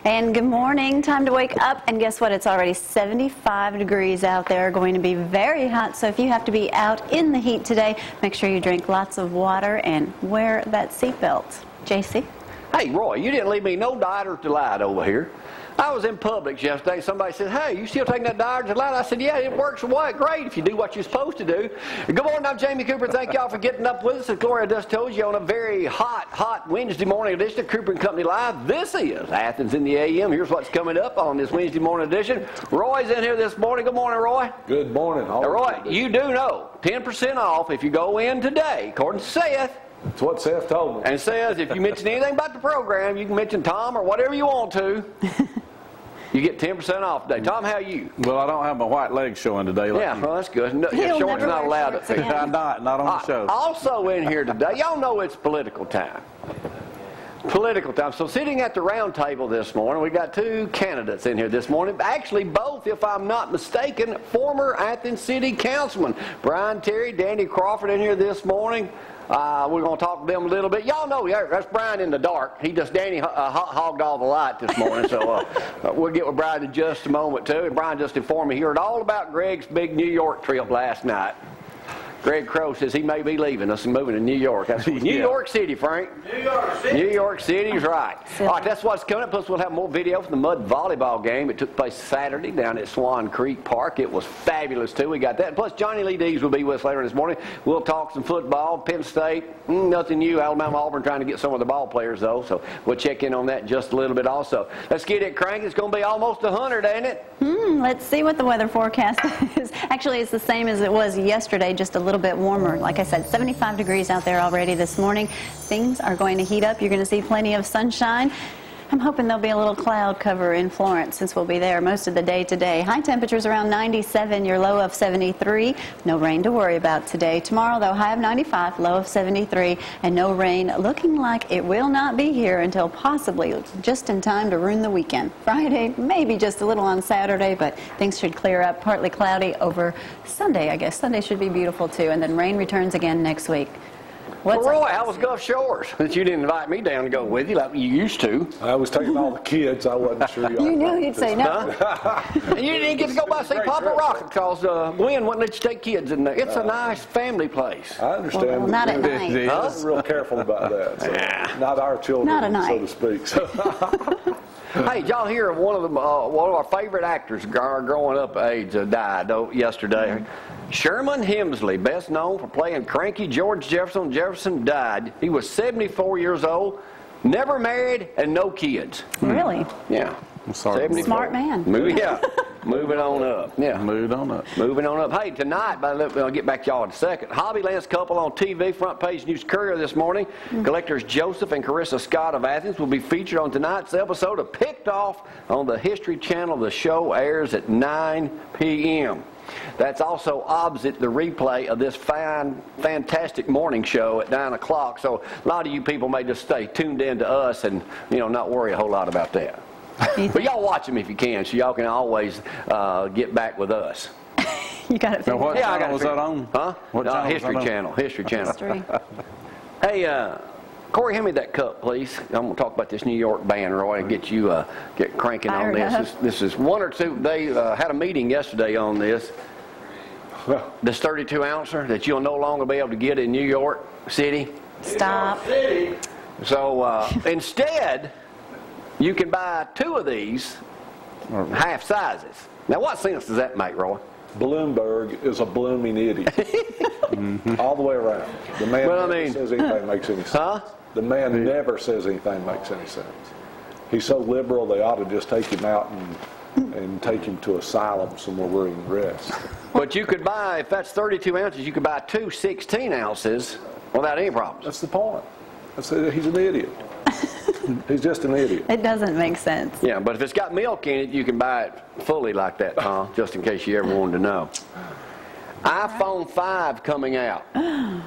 And good morning. Time to wake up, and guess what? It's already 75 degrees out there, going to be very hot. So if you have to be out in the heat today, make sure you drink lots of water and wear that seatbelt. JC? Hey, Roy, you didn't leave me no diet or delight over here. I was in Publix yesterday. Somebody said, hey, you still taking that diet or delight? I said, yeah, it works great if you do what you're supposed to do. Good morning, I'm Jamie Cooper. Thank y'all for getting up with us. As Gloria just told you, on a very hot Wednesday morning edition of Cooper & Company Live. This is Athens in the AM. Here's what's coming up on this Wednesday morning edition. Roy's in here this morning. Good morning, Roy. Good morning. Now, Roy, you do know 10% off if you go in today, according to Seth. That's what Seth told me. And says if you mention anything about the program, you can mention Tom or whatever you want to. You get 10% off today. Tom, how are you? Well, I don't have my white legs showing today. Yeah, well, that's good. No, your shorts not allowed up there. Not on the show. Also in here today, y'all know it's political time. Political time. So sitting at the round table this morning, we got two candidates in here this morning. Actually, both, if I'm not mistaken, former Athens City Councilman. Brian Terry, Danny Crawford in here this morning. We're going to talk to them a little bit. Y'all know that's Brian in the dark. Danny hogged all the light this morning, so we'll get with Brian in just a moment too. And Brian just informed me he heard all about Greg's big New York trip last night. Greg Crow says he may be leaving us and moving to New York. That's New York City, Frank. New York City. New York City's right. All right, that's what's coming up. Plus, we'll have more video from the mud volleyball game. It took place Saturday down at Swan Creek Park. It was fabulous, too. We got that. Plus, Johnny Lee Dees will be with us later this morning. We'll talk some football. Penn State, nothing new. Alabama, Auburn trying to get some of the ball players, though. So we'll check in on that just a little bit also. Let's get it cranking. It's going to be almost 100, ain't it? Let's see what the weather forecast is. Actually, it's the same as it was yesterday, just a little bit warmer. Like I said, 75 degrees out there already this morning. Things are going to heat up. You're going to see plenty of sunshine. I'm hoping there'll be a little cloud cover in Florence since we'll be there most of the day today. High temperatures around 97, your low of 73. No rain to worry about today. Tomorrow, though, high of 95, low of 73, and no rain. Looking like it will not be here until possibly just in time to ruin the weekend. Friday, maybe just a little on Saturday, but things should clear up. Partly cloudy over Sunday, I guess. Sunday should be beautiful, too, and then rain returns again next week. Well, Roy, how was Gulf Shores? Since you didn't invite me down to go with you like you used to. I was taking all the kids. I wasn't sure you knew he'd say no. And you didn't get to go by see Papa Rocket because Gwen wouldn't let you take kids in there. It's a nice family place. I understand. Well, not at night. I'm real careful about that. So Yeah. Not our children, Not at night. so to speak. So. Hey, did y'all hear of one of our favorite actors growing up age died yesterday? Sherman Hemsley, best known for playing cranky George Jefferson. Jefferson died. He was 74 years old, never married, and no kids. Really? Yeah. I'm sorry. Smart man. Moving on up. Yeah. Moving on up. Moving on up. Hey, tonight, I'll get back to y'all in a second. Hobbyland's couple on TV, front page News Courier this morning. Collectors Joseph and Carissa Scott of Athens will be featured on tonight's episode of Picked Off on the History Channel. The show airs at 9 p.m. That's also opposite the replay of this fantastic morning show at 9 o'clock. So a lot of you people may just stay tuned in to us and, not worry a whole lot about that. But y'all watch them if you can, so y'all can always get back with us. You got it. Now, what channel was that on? Huh? What channel History was that Channel. on? History Channel. History. Hey, Corey, hand me that cup, please. I'm going to talk about this New York band, Roy, and get you get cranking on this. This is one or two. They had a meeting yesterday on this. This 32-ouncer that you'll no longer be able to get in New York City. Stop. So instead, you can buy two of these half sizes. Now, what sense does that make, Roy? Bloomberg is a blooming idiot. All the way around. The man never says anything makes any sense. Huh? The man never says anything makes any sense. He's so liberal, they ought to just take him out and take him to asylum somewhere where he can rest. But you could buy, if that's 32 ounces, you could buy two 16 ounces without any problems. That's the point. He's an idiot. He's just an idiot. It doesn't make sense. Yeah, but if it's got milk in it, you can buy it fully like that, Tom, just in case you ever wanted to know. iPhone 5 coming out.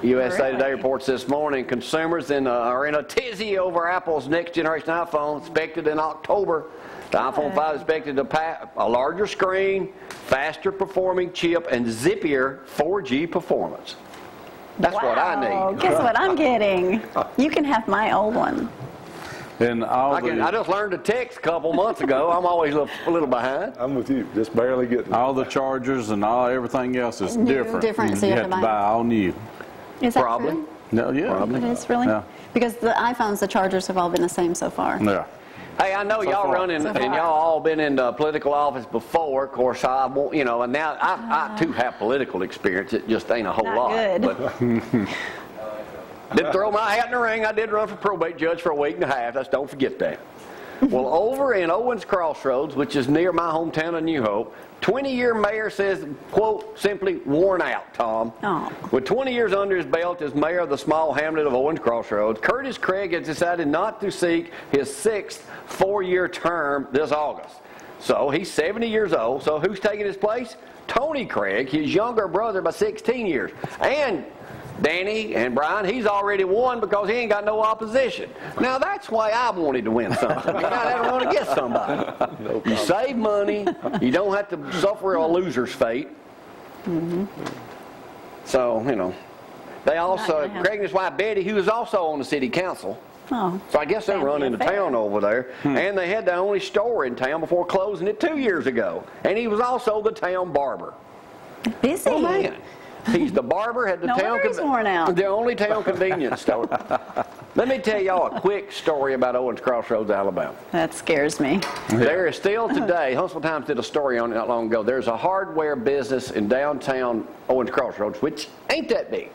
USA Today reports this morning consumers are in a tizzy over Apple's next generation iPhone, expected in October. The iPhone 5 is expected to pack a larger screen, faster performing chip, and zippier 4G performance. That's what I need. Guess what I'm getting? You can have my old one. And all I just learned to text a couple months ago. I'm always a little behind. I'm with you, just barely getting it. all the chargers and everything else is New, different. different, so you have to buy all new. Is that Probably. true? No, yeah. It is really? Yeah. Because the iPhones, the chargers have all been the same so far. Yeah. Hey, I know y'all far. running, So and far. y'all all been in political office before. Of course, I won't, you know, and now I too have political experience. It just ain't a whole Not lot. good. But did throw my hat in the ring. I did run for probate judge for a week and a half. Don't forget that. Well, over in Owens Crossroads, which is near my hometown of New Hope, 20-year mayor says, quote, simply worn out, Tom. Oh. With 20 years under his belt as mayor of the small hamlet of Owens Crossroads, Curtis Craig has decided not to seek his 6th four-year term this August. So he's 70 years old. So who's taking his place? Tony Craig, his younger brother by 16 years. And Danny and Brian, he's already won because he ain't got no opposition. Now, that's why I wanted to win something. You gotta want to get somebody. You save money. You don't have to suffer a loser's fate. So, you know. They also, Craig and his wife Betty, who is also on the city council. Oh. So I guess they're Family running the affair. town over there. And they had the only store in town before closing it 2 years ago. And he was also the town barber. Busy. Oh, man. He's the barber, had the No town wonder he's worn out. the only town convenience store. Let me tell y'all a quick story about Owens Crossroads, Alabama. That scares me. There is still today, Huntsville Times did a story on it not long ago, there's a hardware business in downtown Owens Crossroads, which ain't that big.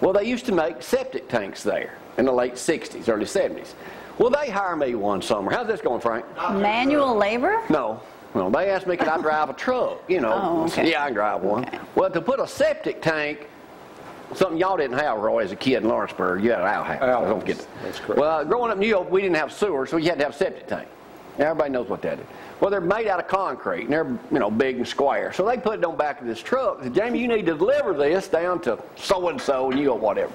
Well, they used to make septic tanks there in the late 60s, early 70s. Well, they hired me one summer. How's this going, Frank? Manual labor? No. Well, they asked me could I drive a truck, you know. Oh, okay. Yeah, I can drive one. Okay. Well, to put a septic tank, something y'all didn't have, Roy, as a kid in Lawrenceburg, you had an outhouse. I don't get it. That's correct. Well, growing up in New York, we didn't have sewer, so you had to have a septic tank. Everybody knows what that is. Well, they're made out of concrete, and they're, you know, big and square. So they put it on the back of this truck. They said, Jamie, you need to deliver this down to so-and-so, and you go whatever.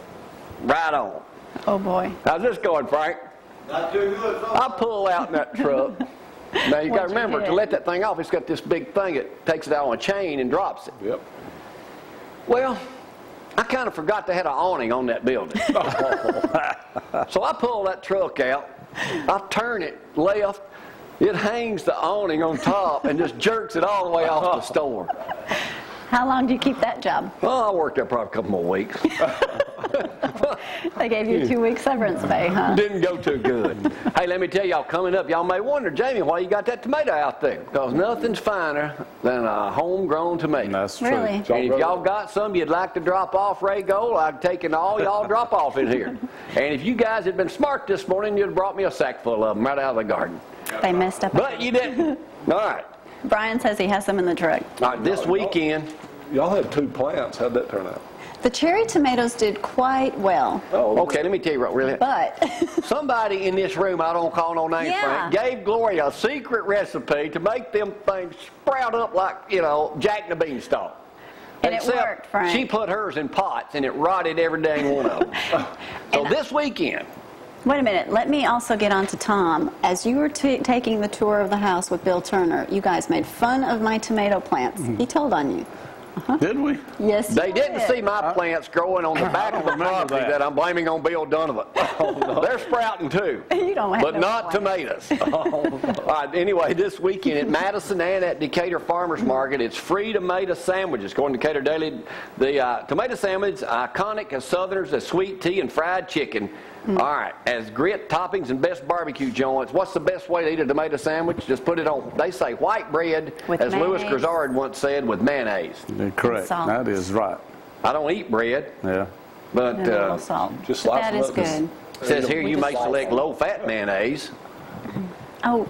Right on. Oh, boy. How's this going, Frank? Not too good. I pull out in that truck. Now, you got to What'd you remember, hit? to let that thing off, it's got this big thing. It takes it out on a chain and drops it. Yep. Well, I kind of forgot they had an awning on that building. So I pull that truck out. I turn it left. It hangs the awning on top and just jerks it all the way off the store. How long do you keep that job? Oh, I worked there probably a couple more weeks. They gave you 2 weeks severance pay, huh? Didn't go too good. Hey, let me tell y'all, coming up, y'all may wonder, Jamie, why you got that tomato out there? Because nothing's finer than a homegrown tomato. That's true. Really? And if y'all got some you'd like to drop off, Ray Gold, I've taken all y'all drop off in here. And if you guys had been smart this morning, you'd have brought me a sack full of them right out of the garden. They messed up. But you didn't. All right. Brian says he has some in the truck. All right, this weekend, Y'all had 2 plants. How'd that turn out? The cherry tomatoes did quite well, okay, let me tell you what really. but Somebody in this room, I don't call no names, Yeah. Frank, gave Gloria a secret recipe to make them things sprout up like, you know, Jack and the Beanstalk. And it worked, Frank. She put hers in pots and it rotted every dang one of them. So this weekend, wait a minute. Let me also get on to Tom. As you were taking the tour of the house with Bill Turner, you guys made fun of my tomato plants. He told on you. Did we? Yes, they you did. did. See my plants growing on the back of the property that I'm blaming on Bill Donovan. They're sprouting too. You don't have But no not blame. tomatoes. All right, anyway, this weekend at Madison and at Decatur Farmers Market, it's free tomato sandwiches. According to Decatur Daily, the tomato sandwich, iconic as Southerners, as sweet tea and fried chicken. All right, as grit toppings and best barbecue joints. What's the best way to eat a tomato sandwich? Just put it on, they say white bread, With as Louis mayonnaise. Grizzard once said, with mayonnaise. Yeah, correct. Salt. That is right. I don't eat bread, Yeah. but And a little salt. just But slice that them is up and good. it says here We you just may slice select it. low-fat mayonnaise. Oh,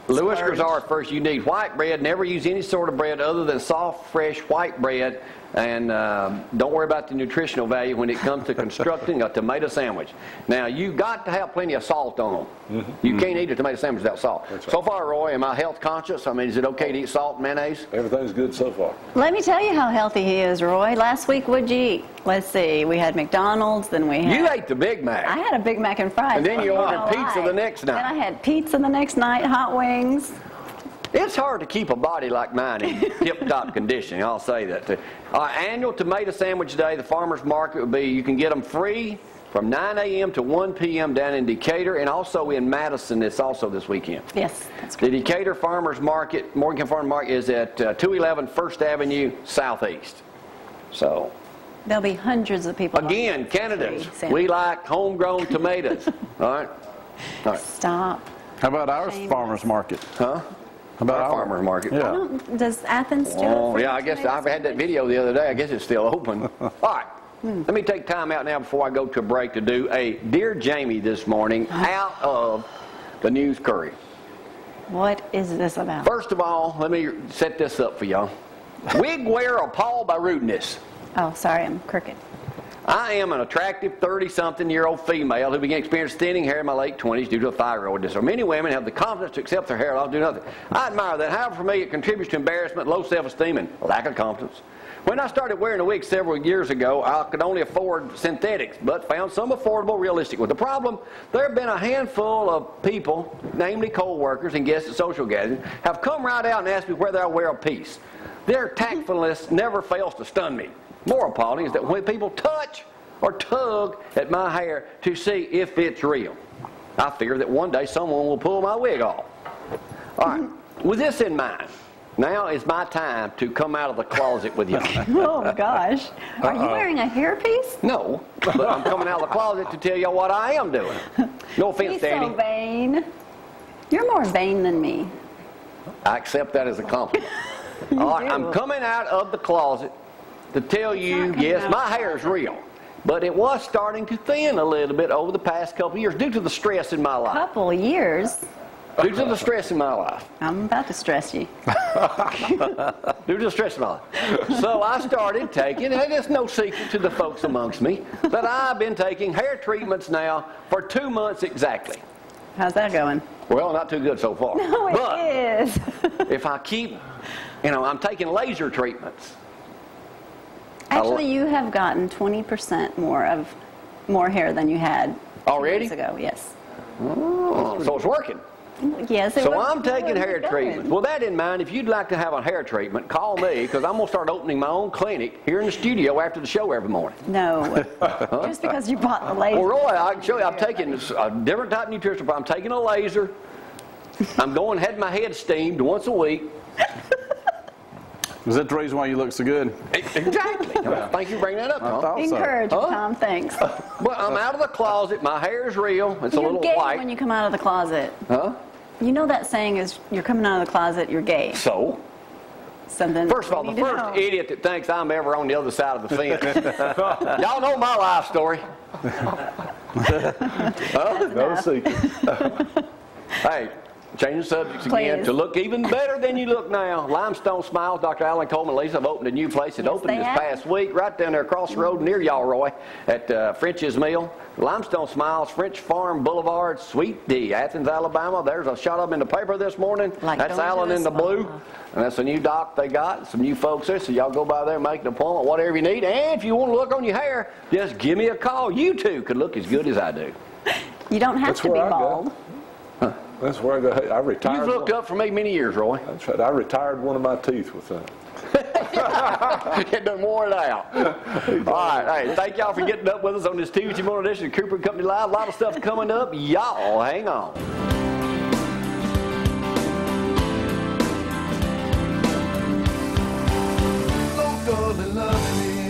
Louis Splurge. Grizzard first, you need white bread. Never use any sort of bread other than soft, fresh white bread. And don't worry about the nutritional value when it comes to constructing a tomato sandwich. Now, you've got to have plenty of salt on them. You can't eat a tomato sandwich without salt. That's right. So far, Roy, am I health conscious? I mean, is it okay to eat salt and mayonnaise? Everything's good so far. let me tell you how healthy he is, Roy. Last week, what'd you eat? Let's see. We had McDonald's, then we had... You ate the Big Mac. I had a Big Mac and fries. And then you I'm not ordered gonna pizza lie. the next night. Then I had pizza the next night, hot wings. It's hard to keep a body like mine in tip-top condition. I'll say that too. Annual tomato sandwich day, the farmer's market would be, you can get them free from 9 a.m. to 1 p.m. down in Decatur, and also in Madison. It's also this weekend. Yes, that's The correct. Decatur Farmers Market, Morgan Farm Market, is at 211 First Avenue Southeast. So, There'll be hundreds of people. again, on the candidates, tree. we like homegrown tomatoes. All right? All right. Stop. How about our Shame. farmer's market? Huh? How about Our farmer's market. Yeah. Does Athens do it? Oh, for yeah, I the guess tomatoes? I had that video the other day. I guess it's still open. All right. Let me take time out now before I go to a break to do a Dear Jamie this morning out of the News Courier. What is this about? First of all, let me set this up for y'all. Wig wearer appalled by rudeness. Oh, sorry, I'm crooked. I am an attractive 30-something-year-old female who began experiencing thinning hair in my late 20s due to a thyroid disorder. Many women have the confidence to accept their hair loss and do nothing. I admire that. However, for me, it contributes to embarrassment, low self-esteem, and lack of confidence. When I started wearing a wig several years ago, I could only afford synthetics, but found some affordable, realistic ones. The problem, there have been a handful of people, namely co-workers and guests at social gatherings, have come right out and asked me whether I wear a piece. Their tactfulness never fails to stun me. More appalling is that when people touch or tug at my hair to see if it's real, I fear that one day someone will pull my wig off. All right, with this in mind, now is my time to come out of the closet with you. Oh, gosh. Are you wearing a hairpiece? No, but I'm coming out of the closet to tell y'all what I am doing. No offense, He's so Danny. vain. You're more vain than me. I accept that as a compliment. All right, I'm coming out of the closet to tell you, coming yes, out my of the hair is real. But it was starting to thin a little bit over the past couple of years due to the stress in my life. Couple years. Due to the stress in my life. I'm about to stress you. Due to the stress in my life. So I started taking, and it's no secret to the folks amongst me, that I've been taking hair treatments now for 2 months exactly. How's that going? Well, not too good so far. No, But it is. if I keep, I'm taking laser treatments. Actually, you have gotten 20% more hair than you had 2 Already? years ago. Yes. Oh, so it's working. Yes. It So was I'm taking good. hair Good. treatments. With that in mind, if you'd like to have a hair treatment, call me, because I'm going to start opening my own clinic here in the studio after the show every morning. No. Just because you bought the laser. Well, Roy, I can show you, I'm taking a different type of nutrition. I'm taking a laser. I'm going had my head steamed once a week. Is that the reason why you look so good? Exactly. Thank you for bringing that up, I Tom. thought so. Encouraging, Tom. Thanks. But I'm out of the closet. My hair is real. It's a You're little gay white. when you come out of the closet. Huh? You know that saying is, you're coming out of the closet, you're gay. So? Something. First of all, we the need to first know. idiot that thinks I'm ever on the other side of the fence. Y'all know my life story. No secret. Hey, changing subjects again. Please. To look even better than you look now. Limestone Smiles, Dr. Alan Coleman, Lisa have opened a new place. It Yes, opened they this have. past week right down there across the road near y'all, Roy, at French's Mill. Limestone Smiles, French Farm Boulevard, Suite D, Athens, Alabama. There's a shot of them in the paper this morning. Like That's going to Alan the in the spa. blue. And that's a new doc they got, some new folks there. So y'all go by there, make an appointment, whatever you need. And if you want to look on your hair, just give me a call. You too could look as good as I do. You don't have That's to be where I go. bald. That's where I go. Hey, I retired. You've looked up for me many years, Roy. That's right. I retired one of my teeth with that. It done wore it out. All right. Hey, thank y'all for getting up with us on this Tuesday morning edition of Cooper & Company Live. A lot of stuff coming up. Y'all hang on. Local and lovely.